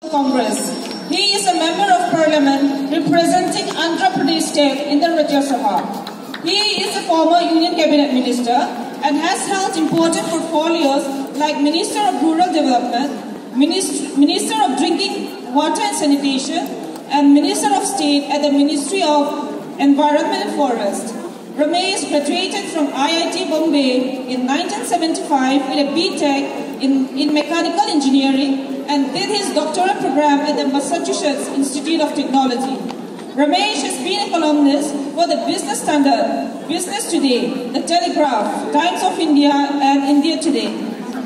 Congress. He is a member of parliament representing Andhra Pradesh state in the Rajya Sabha. He is a former Union Cabinet Minister and has held important portfolios like Minister of Rural Development, Minister of Drinking Water and Sanitation, and Minister of State at the Ministry of Environment and Forest. Ramesh graduated from IIT Bombay in 1975 with a BTech in Mechanical Engineering and did his doctoral program at the Massachusetts Institute of Technology. Ramesh has been a columnist for the Business Standard, Business Today, The Telegraph, Times of India, and India Today.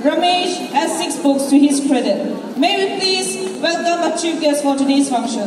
Ramesh has 6 books to his credit. May we please welcome our chief guest for today's function.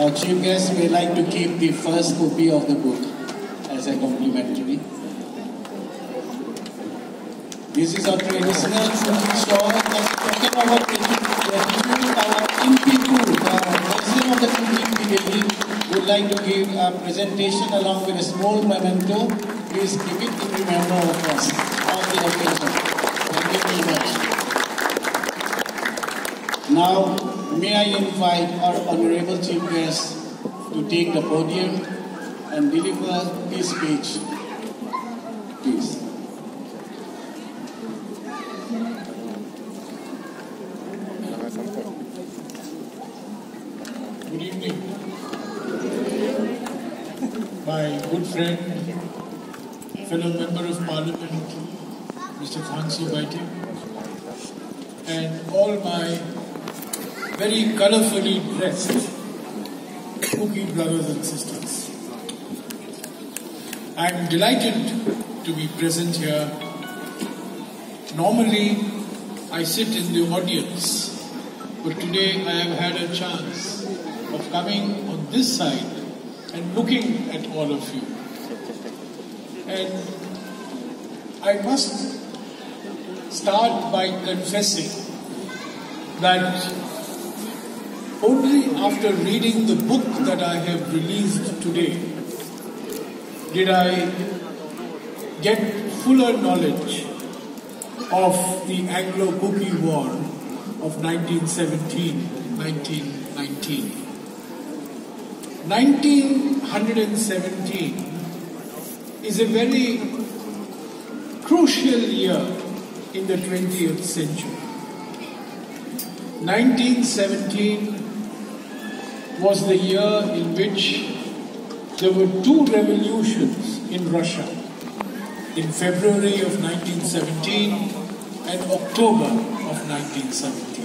Our chief guest may like to keep the first copy of the book as a complimentary. This is our traditional cooking stall. Talking about our Impiku, the president of the cooking division, would like to give a presentation along with a small memento. Please keep it in remembrance of us on the occasion. Thank you very much. Now, may I invite our honorable chief guest to take the podium and deliver his speech, please. Good evening, my good friend, fellow member of Parliament, Mr. Thansi Baiti, and all my very colourfully dressed cooking brothers and sisters. I am delighted to be present here. Normally, I sit in the audience, but today I have had a chance of coming on this side and looking at all of you. And I must start by confessing that only after reading the book that I have released today did I get fuller knowledge of the Anglo-Kuki War of 1917-1919. 1917 is a very crucial year in the 20th century. 1917 was the year in which there were 2 revolutions in Russia, in February of 1917 and October of 1917.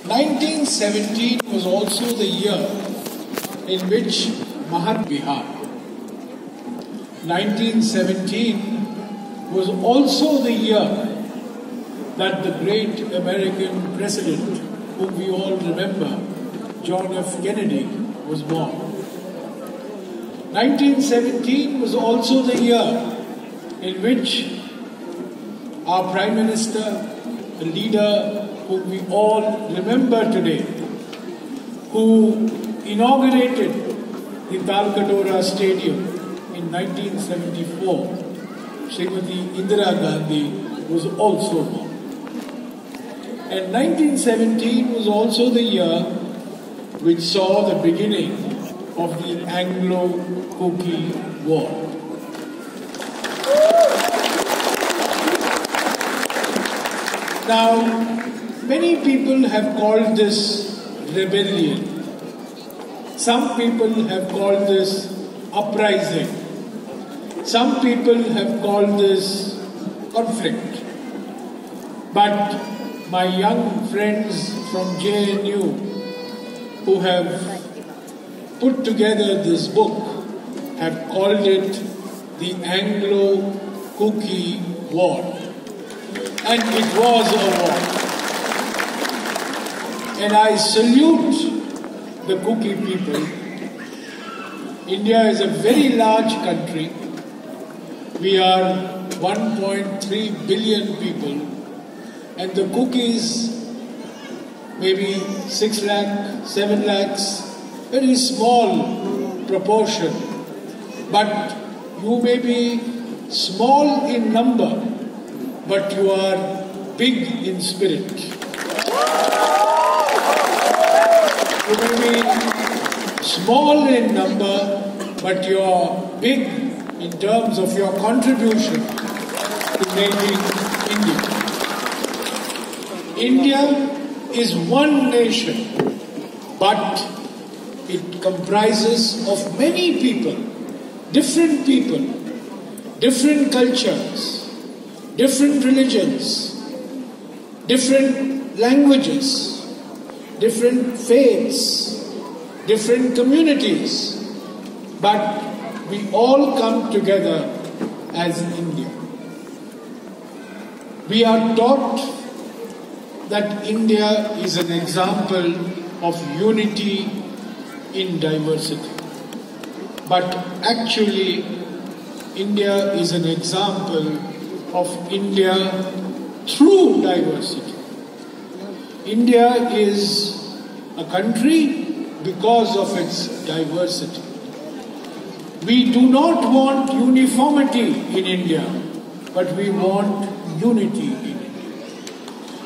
1917 was also the year in which Mahatma Bihar. 1917 was also the year that the great American president, whom we all remember, John F. Kennedy, was born. 1917 was also the year in which our Prime Minister, the leader whom we all remember today, who inaugurated the Talkatora Stadium in 1974, Srimati Indira Gandhi, was also born. And 1917 was also the year which saw the beginning of the Anglo-Kuki War. Now, many people have called this rebellion. Some people have called this uprising. Some people have called this conflict. But my young friends from JNU who have put together this book have called it the Anglo-Kuki War. And it was a war. and I salute the Kuki people. India is a very large country. We are 1.3 billion people, and the Kukis maybe 6 lakh, 7 lakhs, very small proportion. But you may be small in number, but you are big in spirit. You may be small in number, but you are big in terms of your contribution to making India. India is one nation, but it comprises of many people, different cultures, different religions, different languages, different faiths, different communities, but we all come together as India. We are taught that India is an example of unity in diversity. But actually, India is an example of India through diversity. India is a country because of its diversity. We do not want uniformity in India, but we want unity in India.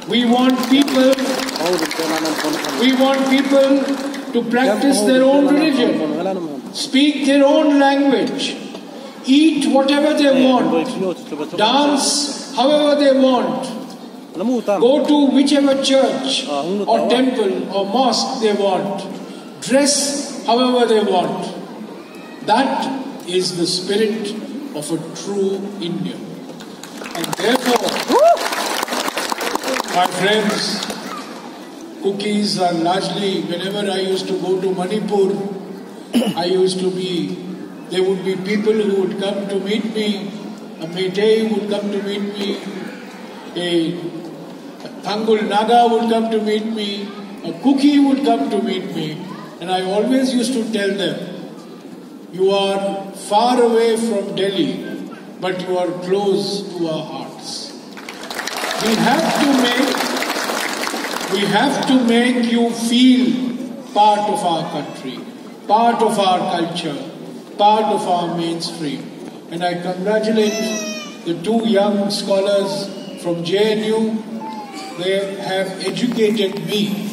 We want people to practice their own religion, speak their own language, eat whatever they want, dance however they want, go to whichever church or temple or mosque they want, dress however they want. That is the spirit of a true Indian. And therefore, my friends, Kukis are largely, whenever I used to go to Manipur, there would be people who would come to meet me, a Meitei would come to meet me, a Thangul Naga would come to meet me, a Kuki would come to meet me, and I always used to tell them, you are far away from Delhi, but you are close to our hearts. We have to make you feel part of our country, part of our culture, part of our mainstream. And I congratulate the two young scholars from JNU. They have educated me.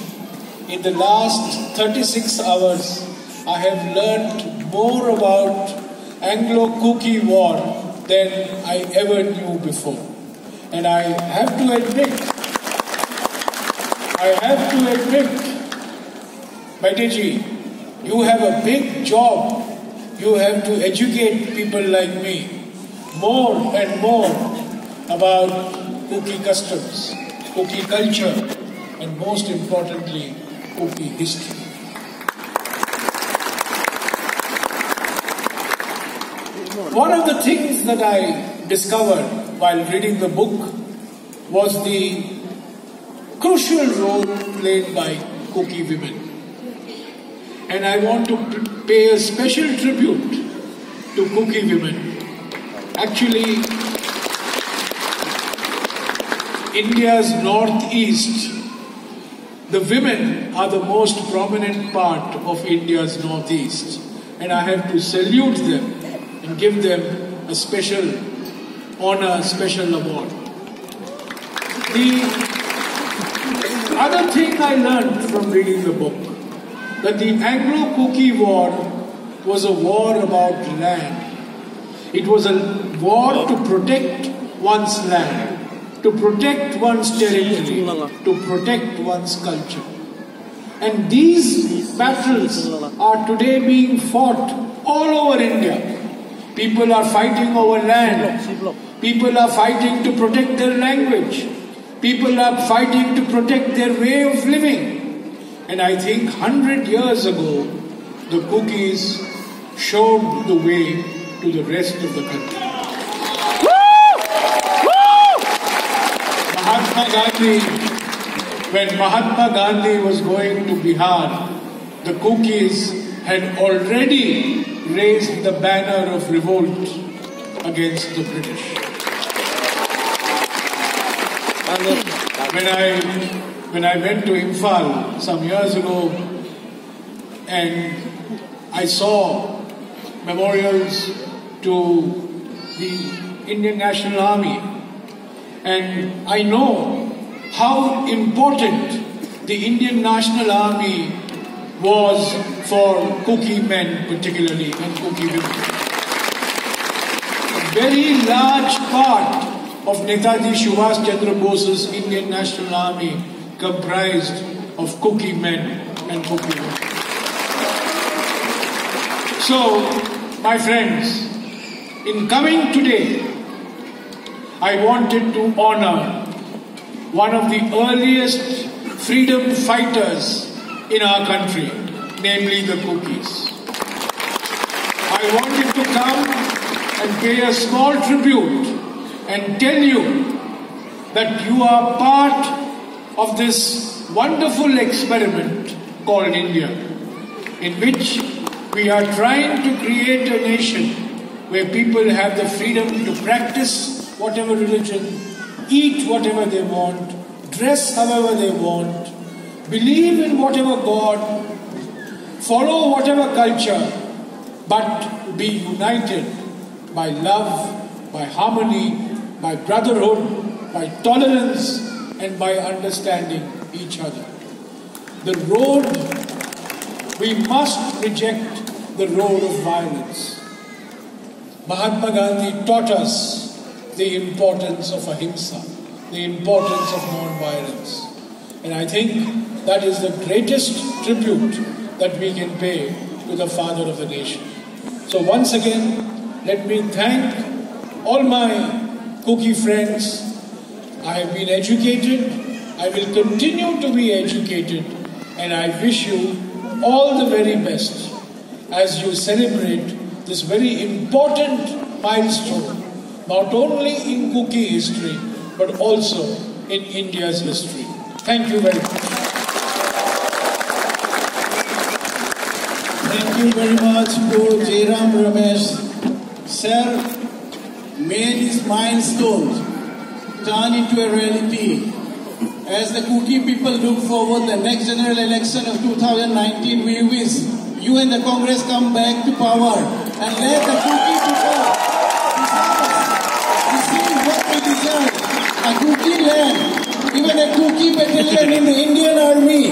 In the last 36 hours, I have learnt more about Anglo-Kuki war than I ever knew before. And I have to admit, Maitiji, you have a big job. You have to educate people like me more and more about Kuki customs, Kuki culture, and most importantly, Kuki history. One of the things that I discovered while reading the book was the crucial role played by Kuki women. And I want to pay a special tribute to Kuki women. Actually, India's northeast, the women are the most prominent part of India's northeast. And I have to salute them and give them a special honor, special award. The other thing I learned from reading the book, that the Anglo-Kuki war was a war about land. It was a war to protect one's land, to protect one's territory, to protect one's culture. And these battles are today being fought all over India. People are fighting over land. People are fighting to protect their language. People are fighting to protect their way of living. And I think 100 years ago, the Kukis showed the way to the rest of the country. when Mahatma Gandhi was going to Bihar, the Kukis had already raised the banner of revolt against the British. When I went to Imphal some years ago and I saw memorials to the Indian National Army, and I know how important the Indian National Army was for Kuki men particularly and Kuki women. A very large part of Netaji Subhash Chandra Bose's Indian National Army comprised of Kuki men and Kuki women. So, my friends, in coming today, I wanted to honor one of the earliest freedom fighters in our country, namely the Kukis. I wanted to come and pay a small tribute and tell you that you are part of this wonderful experiment called India, in which we are trying to create a nation where people have the freedom to practice whatever religion, eat whatever they want, dress however they want, believe in whatever God, follow whatever culture, but be united by love, by harmony, by brotherhood, by tolerance, and by understanding each other. The road, we must reject the road of violence. Mahatma Gandhi taught us the importance of ahimsa, the importance of non-violence. And I think that is the greatest tribute that we can pay to the father of the nation. So once again, let me thank all my Kuki friends. I have been educated, I will continue to be educated, and I wish you all the very best as you celebrate this very important milestone, not only in Kuki history, but also in India's history. Thank you very much. Thank you very much to Jairam Ramesh. Sir, may these milestones turn into a reality. As the Kuki people look forward the next general election of 2019, we wish you and the Congress come back to power and let the Kuki people receive what they deserve. A Kuki land, even a Kuki battalion in the Indian Army.